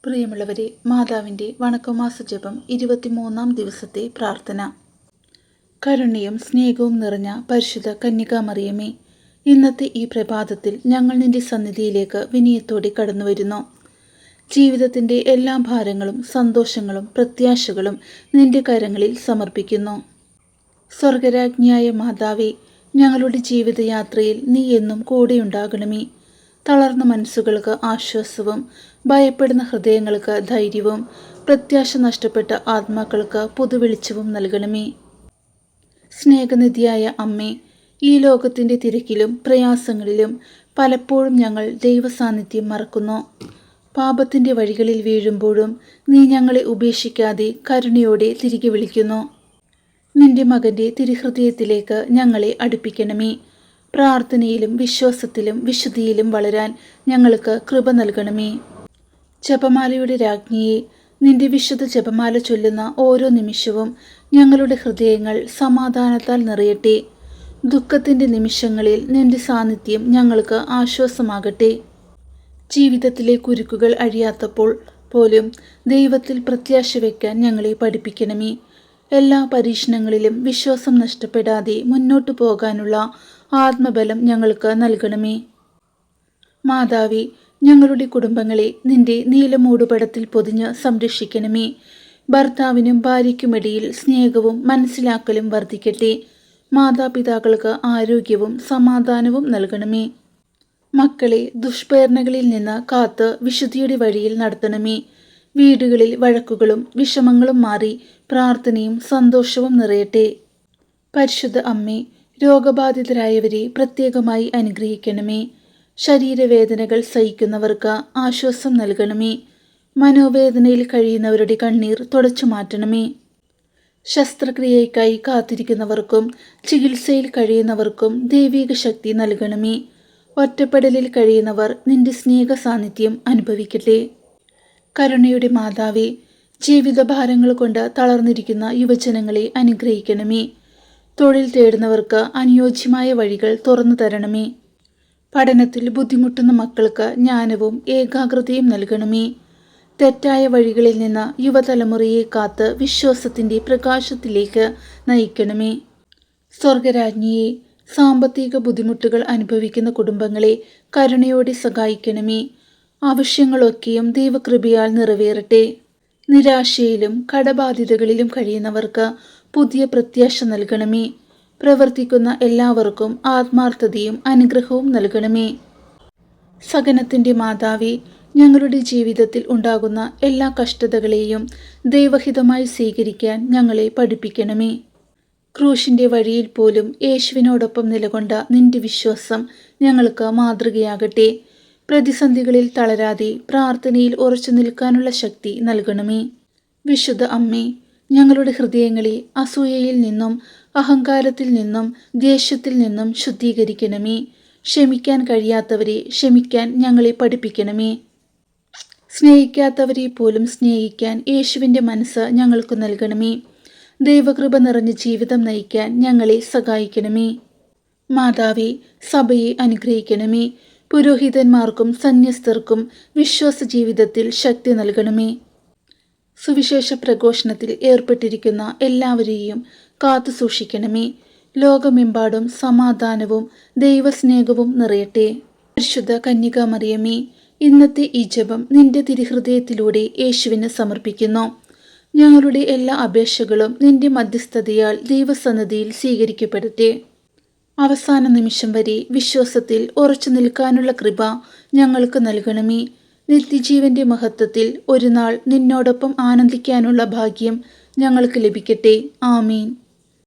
പ്രിയമുള്ളവരെ, മാതാവിൻ്റെ വണക്കമാസ ജപം 23-ാം ദിവസത്തെ പ്രാർത്ഥന. കരുണയും സ്നേഹവും നിറഞ്ഞ പരിശുദ്ധ കന്യകാമറിയമേ, ഇന്നത്തെ ഈ പ്രഭാതത്തിൽ ഞങ്ങൾ നിന്റെ സന്നിധിയിലേക്ക് വിനയത്തോടെ കടന്നുവരുന്നു. ജീവിതത്തിൻ്റെ എല്ലാ ഭാരങ്ങളും സന്തോഷങ്ങളും പ്രത്യാശകളും നിന്റെ കരങ്ങളിൽ സമർപ്പിക്കുന്നു. സ്വർഗരാജ്ഞിയായ മാതാവേ, ഞങ്ങളുടെ ജീവിതയാത്രയിൽ നീ എന്നും കൂടെയുണ്ടാകണമേ. തളർന്ന മനസ്സുകൾക്ക് ആശ്വാസവും ഭയപ്പെടുന്ന ഹൃദയങ്ങൾക്ക് ധൈര്യവും പ്രത്യാശ നഷ്ടപ്പെട്ട ആത്മാക്കൾക്ക് പുതുവെളിച്ചവും നൽകണമേ. സ്നേഹനിധിയായ അമ്മേ, ഈ ലോകത്തിൻ്റെ തിരക്കിലും പ്രയാസങ്ങളിലും പലപ്പോഴും ഞങ്ങൾ ദൈവസാന്നിധ്യം മറക്കുന്നു. പാപത്തിൻ്റെ വഴികളിൽ വീഴുമ്പോഴും നീ ഞങ്ങളെ ഉപേക്ഷിക്കാതെ കരുണയോടെ തിരികെ വിളിക്കുന്നു. നിന്റെ മകൻ്റെ തിരുഹൃദയത്തിലേക്ക് ഞങ്ങളെ അടുപ്പിക്കണമേ. പ്രാർത്ഥനയിലും വിശ്വാസത്തിലും വിശുദ്ധിയിലും വളരാൻ ഞങ്ങൾക്ക് കൃപ നൽകണമേ. ജപമാലയുടെ രാജ്ഞിയെ, നിന്റെ വിശുദ്ധ ജപമാല ചൊല്ലുന്ന ഓരോ നിമിഷവും ഞങ്ങളുടെ ഹൃദയങ്ങൾ സമാധാനത്താൽ നിറയട്ടെ. ദുഃഖത്തിൻ്റെ നിമിഷങ്ങളിൽ നിന്റെ സാന്നിധ്യം ഞങ്ങൾക്ക് ആശ്വാസമാകട്ടെ. ജീവിതത്തിലെ കുരുക്കുകൾ അഴിയാത്തപ്പോൾ പോലും ദൈവത്തിൽ പ്രത്യാശ വയ്ക്കാൻ ഞങ്ങളെ പഠിപ്പിക്കണമേ. എല്ലാ പരീക്ഷണങ്ങളിലും വിശ്വാസം നഷ്ടപ്പെടാതെ മുന്നോട്ടു പോകാനുള്ള ആത്മബലം ഞങ്ങൾക്ക് നൽകണമേ. മാതാവേ, ഞങ്ങളുടെ കുടുംബങ്ങളെ നിന്റെ നീലമൂടുപടത്തിൽ പൊതിഞ്ഞ് സംരക്ഷിക്കണമേ. ഭർത്താവിനും ഭാര്യയ്ക്കുമിടയിൽ സ്നേഹവും മനസ്സിലാക്കലും വർദ്ധിക്കട്ടെ. മാതാപിതാക്കൾക്ക് ആരോഗ്യവും സമാധാനവും നൽകണമേ. മക്കളെ ദുഷ്പ്രേരണകളിൽ നിന്ന് കാത്ത് വിശുദ്ധിയുടെ വഴിയിൽ നടത്തണമേ. വീടുകളിൽ വഴക്കുകളും വിഷമങ്ങളും മാറി പ്രാർത്ഥനയും സന്തോഷവും നിറയട്ടെ. പരിശുദ്ധ അമ്മേ, രോഗബാധിതരായവരെ പ്രത്യേകമായി അനുഗ്രഹിക്കണമേ. ശരീരവേദനകൾ സഹിക്കുന്നവർക്ക് ആശ്വാസം നൽകണമേ. മനോവേദനയിൽ കഴിയുന്നവരുടെ കണ്ണീർ തുടച്ചു മാറ്റണമേ. ശസ്ത്രക്രിയയ്ക്കായി കാത്തിരിക്കുന്നവർക്കും ചികിത്സയിൽ കഴിയുന്നവർക്കും ദൈവിക ശക്തി നൽകണമേ. ഒറ്റപ്പെടലിൽ കഴിയുന്നവർ നിന്റെ സ്നേഹ സാന്നിധ്യം അനുഭവിക്കട്ടെ. കരുണയുടെ മാതാവേ, ജീവിതഭാരങ്ങൾ കൊണ്ട് തളർന്നിരിക്കുന്ന യുവജനങ്ങളെ അനുഗ്രഹിക്കണമേ. തൊഴിൽ തേടുന്നവർക്ക് അനുയോജ്യമായ വഴികൾ തുറന്നു തരണമേ. പഠനത്തിൽ ബുദ്ധിമുട്ടുന്ന മക്കൾക്ക് ജ്ഞാനവും ഏകാഗ്രതയും നൽകണമേ. തെറ്റായ വഴികളിൽ നിന്ന് യുവതലമുറയെ കാത്ത് വിശ്വാസത്തിൻ്റെ പ്രകാശത്തിലേക്ക് നയിക്കണമേ. സ്വർഗരാജ്ഞിയെ, സാമ്പത്തിക ബുദ്ധിമുട്ടുകൾ അനുഭവിക്കുന്ന കുടുംബങ്ങളെ കരുണയോടെ സഹായിക്കണമേ. ആവശ്യങ്ങളൊക്കെയും ദൈവകൃപയാൽ നിറവേറട്ടെ. നിരാശയിലും കടബാധ്യതകളിലും കഴിയുന്നവർക്ക് പുതിയ പ്രത്യാശ നൽകണമേ. പ്രവർത്തിക്കുന്ന എല്ലാവർക്കും ആത്മാർത്ഥതയും അനുഗ്രഹവും നൽകണമേ. സഹനത്തിൻ്റെ മാതാവേ, ഞങ്ങളുടെ ജീവിതത്തിൽ ഉണ്ടാകുന്ന എല്ലാ കഷ്ടതകളെയും ദൈവഹിതമായി സ്വീകരിക്കാൻ ഞങ്ങളെ പഠിപ്പിക്കണമേ. ക്രൂശിൻ്റെ വഴിയിൽ പോലും യേശുവിനോടൊപ്പം നിലകൊണ്ട നിന്റെ വിശ്വാസം ഞങ്ങൾക്ക് മാതൃകയാകട്ടെ. പ്രതിസന്ധികളിൽ തളരാതെ പ്രാർത്ഥനയിൽ ഉറച്ചു നിൽക്കാനുള്ള ശക്തി നൽകണമേ. വിശുദ്ധ അമ്മേ, ഞങ്ങളുടെ ഹൃദയങ്ങളെ അസൂയയിൽ നിന്നും അഹങ്കാരത്തിൽ നിന്നും ദേഷ്യത്തിൽ നിന്നും ശുദ്ധീകരിക്കണമേ. ക്ഷമിക്കാൻ കഴിയാത്തവരെ ക്ഷമിക്കാൻ ഞങ്ങളെ പഠിപ്പിക്കണമേ. സ്നേഹിക്കാത്തവരെ പോലും സ്നേഹിക്കാൻ യേശുവിൻ്റെ മനസ്സ് ഞങ്ങൾക്ക് നൽകണമേ. ദൈവകൃപ നിറഞ്ഞ ജീവിതം നയിക്കാൻ ഞങ്ങളെ സഹായിക്കണമേ. മാതാവേ, സഭയെ അനുഗ്രഹിക്കണമേ. പുരോഹിതന്മാർക്കും സന്യസ്തർക്കും വിശ്വാസ ജീവിതത്തിൽ ശക്തി നൽകണമേ. സുവിശേഷ പ്രഘോഷണത്തിൽ ഏർപ്പെട്ടിരിക്കുന്ന എല്ലാവരെയും കാത്തു സൂക്ഷിക്കണമേ. ലോകമെമ്പാടും സമാധാനവും ദൈവസ്നേഹവും നിറയട്ടെ. പരിശുദ്ധ കന്യകാമറിയമേ, ഇന്നത്തെ ഈ ജപം നിന്റെ തിരുഹൃദയത്തിലൂടെ യേശുവിന് സമർപ്പിക്കുന്നു. ഞങ്ങളുടെ എല്ലാ അപേക്ഷകളും നിന്റെ മധ്യസ്ഥതയാൽ ദൈവസന്നിധിയിൽ സ്വീകരിക്കപ്പെടട്ടെ. അവസാന നിമിഷം വരെ വിശ്വാസത്തിൽ ഉറച്ചു നിൽക്കാനുള്ള കൃപ ഞങ്ങൾക്ക് നൽകണമേ. നിത്യജീവന്റെ മഹത്വത്തിൽ ഒരു നാൾ നിന്നോടൊപ്പം ആനന്ദിക്കാനുള്ള ഭാഗ്യം ഞങ്ങൾക്ക് ലഭിക്കട്ടെ. ആമീൻ.